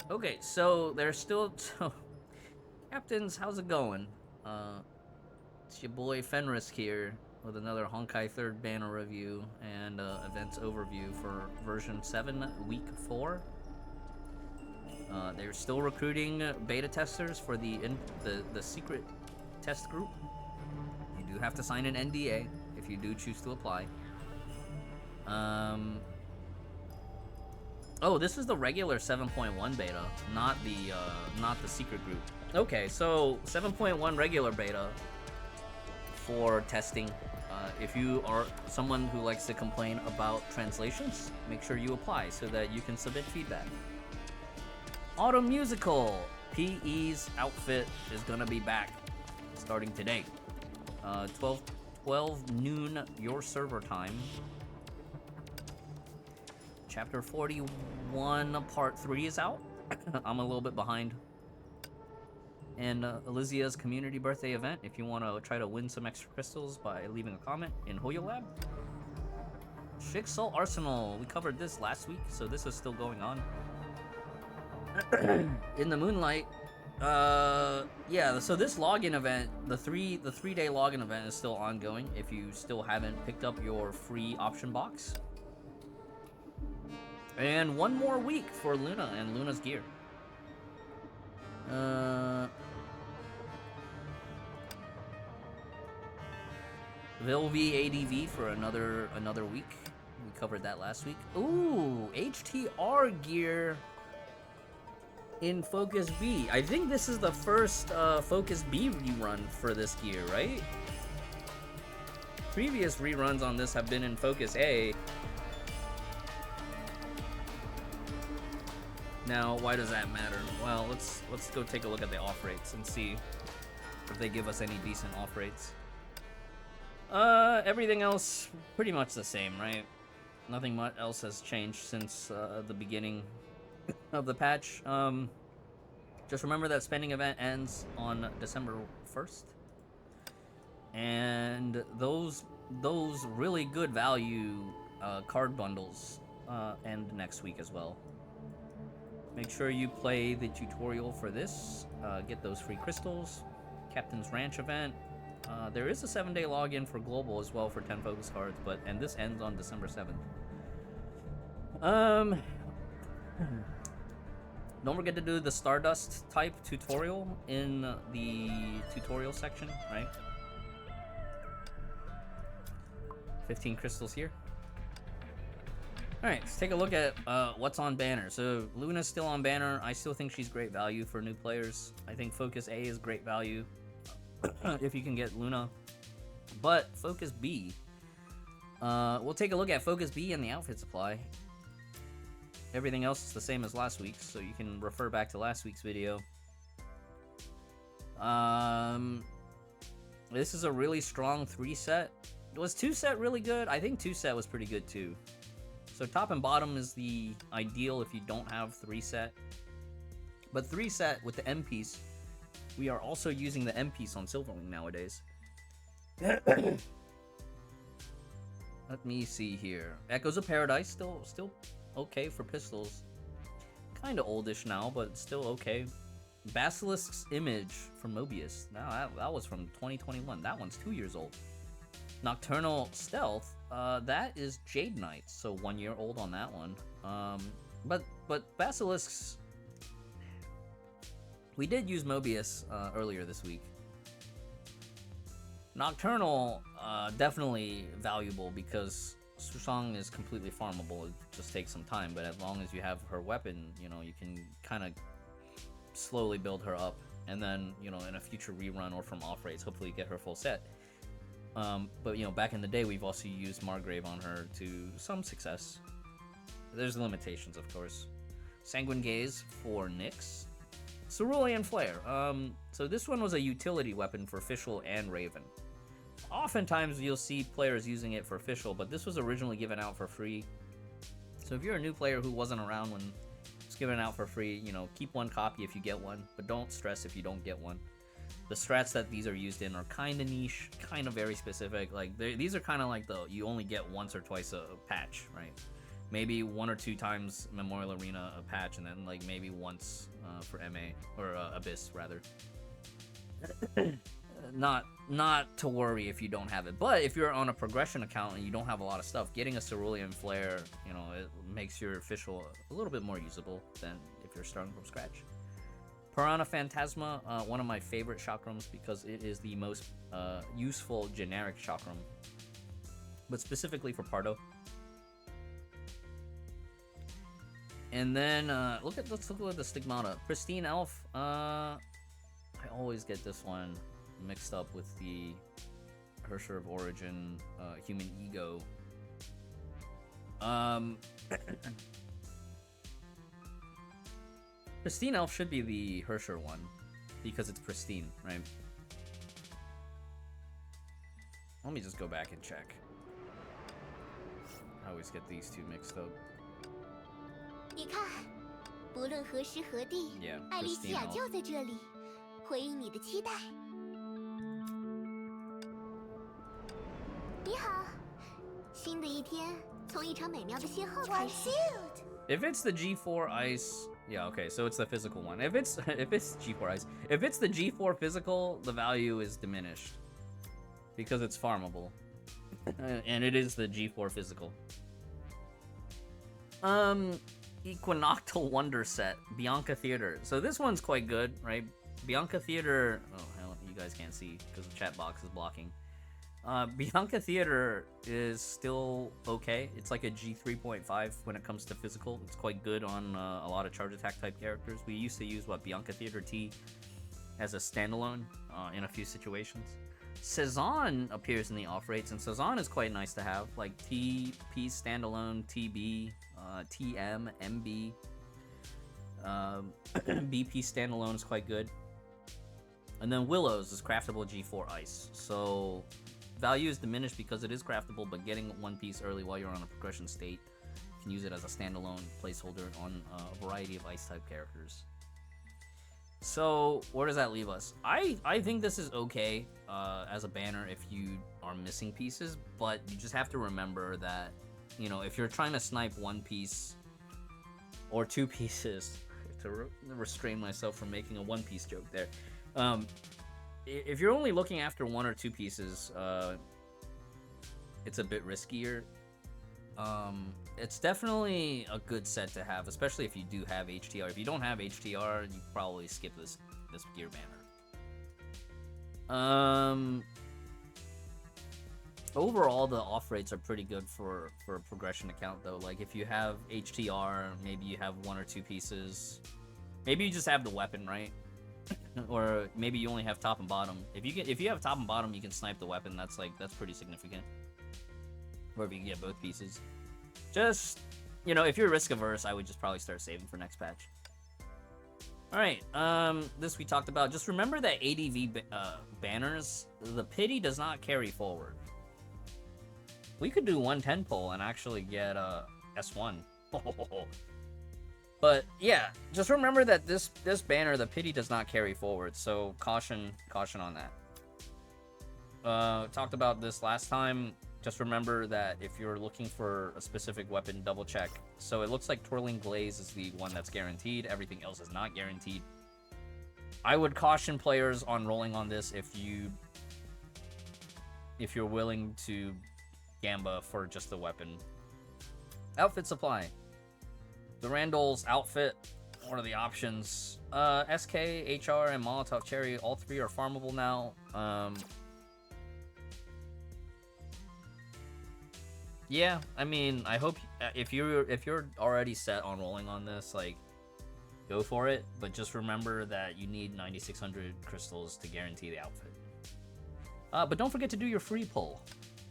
Okay, so there's still so captains. How's it going? It's your boy Fenris here with another Honkai Third Banner review and events overview for version 7, week 4. They're still recruiting beta testers for the secret test group. You do have to sign an NDA if you do choose to apply. Oh, this is the regular 7.1 beta, not the secret group. Okay, so 7.1 regular beta for testing. If you are someone who likes to complain about translations, make sure you apply so that you can submit feedback. Autumn Musical! PE's outfit is gonna be back starting today. 12 noon your server time. Chapter 41 Part 3 is out. I'm a little bit behind. And Elysia's community birthday event, if you want to try to win some extra crystals by leaving a comment in Hoyo Lab. Shixel Arsenal, we covered this last week, so this is still going on. In the Moonlight, yeah, so this login event, the 3-day login event is still ongoing if you still haven't picked up your free option box. And one more week for Luna and Luna's gear. Vilvi ADV for another week. We covered that last week. Ooh, HTR gear in Focus B. I think this is the first Focus B rerun for this gear, right? Previous reruns on this have been in Focus A. Now, why does that matter? Well, let's go take a look at the off rates and see if they give us any decent off rates. Everything else pretty much the same, right? Nothing much else has changed since the beginning of the patch. Just remember that spending event ends on December 1st, and those really good value card bundles end next week as well. Make sure you play the tutorial for this. Get those free crystals. Captain's Ranch event. There is a 7-day login for Global as well for 10 focus cards, and this ends on December 7th. Don't forget to do the Stardust type tutorial in the tutorial section, right? 15 crystals here. Alright, let's take a look at what's on banner. So, Luna's still on banner. I still think she's great value for new players. I think Focus A is great value if you can get Luna. But Focus B, we'll take a look at Focus B and the outfit supply. Everything else is the same as last week's, so you can refer back to last week's video. This is a really strong 3-set. Was 2-set really good? I think 2-set was pretty good too. So top and bottom is the ideal if you don't have 3-set. But 3-set with the M piece, we are also using the M piece on Silverwing nowadays. Let me see here. Echoes of Paradise, still okay for pistols. Kind of oldish now, but still okay. Basilisk's Image from Mobius. Now that was from 2021. That one's 2 years old. Nocturnal Stealth, that is Jade Knight, so 1 year old on that one. But Basilisks, we did use Mobius earlier this week. Nocturnal, definitely valuable because Susang is completely farmable. It just takes some time, but as long as you have her weapon, you know, you can kind of slowly build her up, and then, you know, in a future rerun or from off rates, hopefully get her full set. But, you know, back in the day, we've also used Margrave on her to some success. There's limitations, of course. Sanguine Gaze for Nyx. Cerulean Flare. So this one was a utility weapon for Fischl and Raven. Oftentimes, you'll see players using it for Fischl, but this was originally given out for free. So if you're a new player who wasn't around when it's given out for free, you know, keep one copy if you get one, but don't stress if you don't get one. The strats that these are used in are kind of niche, kind of very specific. Like, these are kind of like the you only get once or twice a patch, right? Maybe 1 or 2 times Memorial Arena a patch, and then like maybe once for MA or Abyss rather. Not to worry if you don't have it, but if you're on a progression account and you don't have a lot of stuff, getting a Cerulean Flare, you know, it makes your official a little bit more usable than if you're starting from scratch. Piranha Phantasma, one of my favorite chakrams because it is the most useful generic chakram, but specifically for Pardo. And then let's look at the Stigmata. Pristine Elf. I always get this one mixed up with the Hersher of Origin, Human Ego. Pristine Elf should be the Hersher one because it's pristine, right? Let me just go back and check. I always get these two mixed up. 你看，不论何时何地， Yeah, 艾莉西 Pristine 亚 Elf. 就在这里，回应你的期待。你好，新的一天从一场美妙的邂逅开始。 If it's the G4 Ice, yeah, okay, so it's the physical one. If it's G4 Ice, if it's the G4 physical, the value is diminished because it's farmable, and it is the G4 physical. Equinoctial Wonder Set, Bianca Theater. So this one's quite good, right? Bianca Theater. Oh hell, you guys can't see because the chat box is blocking. Bianca Theater is still okay. It's like a G3.5 when it comes to physical. It's quite good on a lot of charge attack type characters. We used to use Bianca Theater T as a standalone in a few situations. Cezanne appears in the off rates, and Cezanne is quite nice to have. Like TP standalone, TB, TM, MB, BP standalone is quite good. And then Willows is craftable G4 Ice. So value is diminished because it is craftable, but getting one piece early while you're on a progression state, you can use it as a standalone placeholder on a variety of ice type characters. So where does that leave us? I think this is okay as a banner if you are missing pieces, but you just have to remember that, you know, if you're trying to snipe one piece or two pieces, to restrain myself from making a one piece joke there. If you're only looking after one or two pieces, it's a bit riskier. It's definitely a good set to have, especially if you do have HTR. If you don't have HTR, you probably skip this gear banner. Overall, the off rates are pretty good for a progression account, though. Like if you have HTR, maybe you have one or two pieces. Maybe you just have the weapon, right? Or maybe you only have top and bottom. If you have top and bottom, you can snipe the weapon. That's pretty significant. Or if you can get both pieces. Just, you know, if you're risk averse, I would just probably start saving for next patch. All right, this we talked about. Just remember that ADV banners, the pity does not carry forward. We could do 110 pull and actually get S1. But yeah, just remember that this banner, the pity does not carry forward, so caution on that. Talked about this last time. Just remember that if you're looking for a specific weapon, double check. So it looks like Twirling Glaze is the one that's guaranteed. Everything else is not guaranteed. I would caution players on rolling on this if you're willing to gamba for just the weapon. Outfit supply. The Randall's outfit, what are the options? SK, HR, and Molotov Cherry, all three are farmable now. Yeah, I mean, I hope if you're already set on rolling on this, like, go for it. But just remember that you need 9,600 crystals to guarantee the outfit. But don't forget to do your free pull.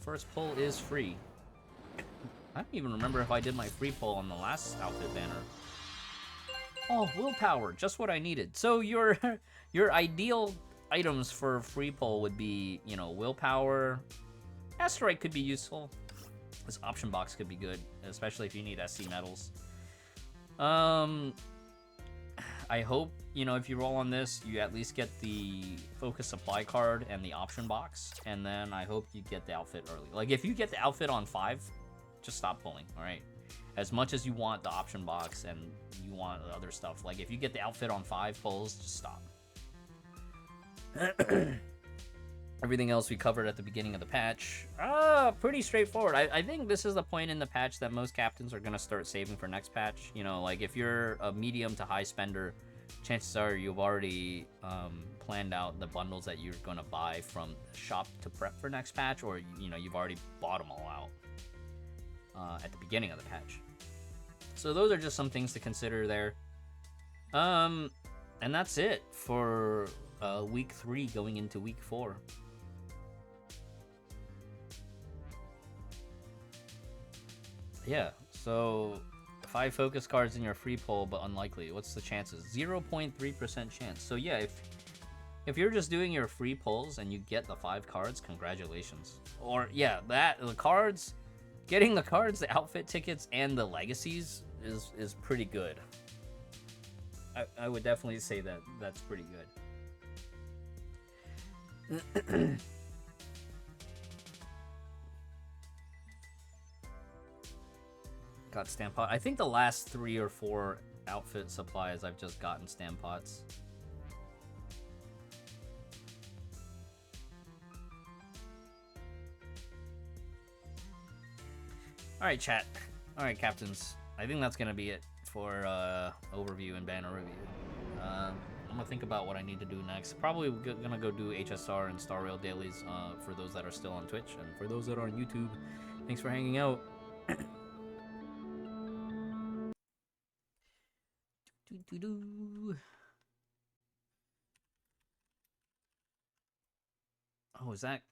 First pull is free. I don't even remember if I did my free pull on the last outfit banner. Oh, willpower, just what I needed. So your ideal items for free pull would be, you know, willpower. Asteroid could be useful. This option box could be good, especially if you need SC medals. I hope, you know, if you roll on this, you at least get the focus supply card and the option box, and then I hope you get the outfit early. Like, if you get the outfit on 5, just stop pulling, all right? as much as you want the option box and you want the other stuff, like if you get the outfit on 5 pulls, just stop. Everything else we covered at the beginning of the patch. Pretty straightforward. I think this is the point in the patch that most captains are going to start saving for next patch. You know, like if you're a medium to high spender, chances are you've already planned out the bundles that you're going to buy from the shop to prep for next patch, or, you know, you've already bought them all out at the beginning of the patch. So those are just some things to consider there. And that's it for week 3 going into week 4. Yeah, so 5 focus cards in your free pull, but unlikely. What's the chances? 0.3% chance. So yeah, if you're just doing your free pulls and you get the 5 cards, congratulations. Or yeah, the cards, getting the cards, the outfit tickets, and the legacies is pretty good. I would definitely say that that's pretty good. Got stamp pot. I think the last 3 or 4 outfit supplies I've just gotten stamp pots. Alright, chat. Alright, captains. I think that's gonna be it for overview and banner review. I'm gonna think about what I need to do next. Probably gonna go do HSR and Star Rail dailies for those that are still on Twitch, and for those that are on YouTube, thanks for hanging out. Oh, is that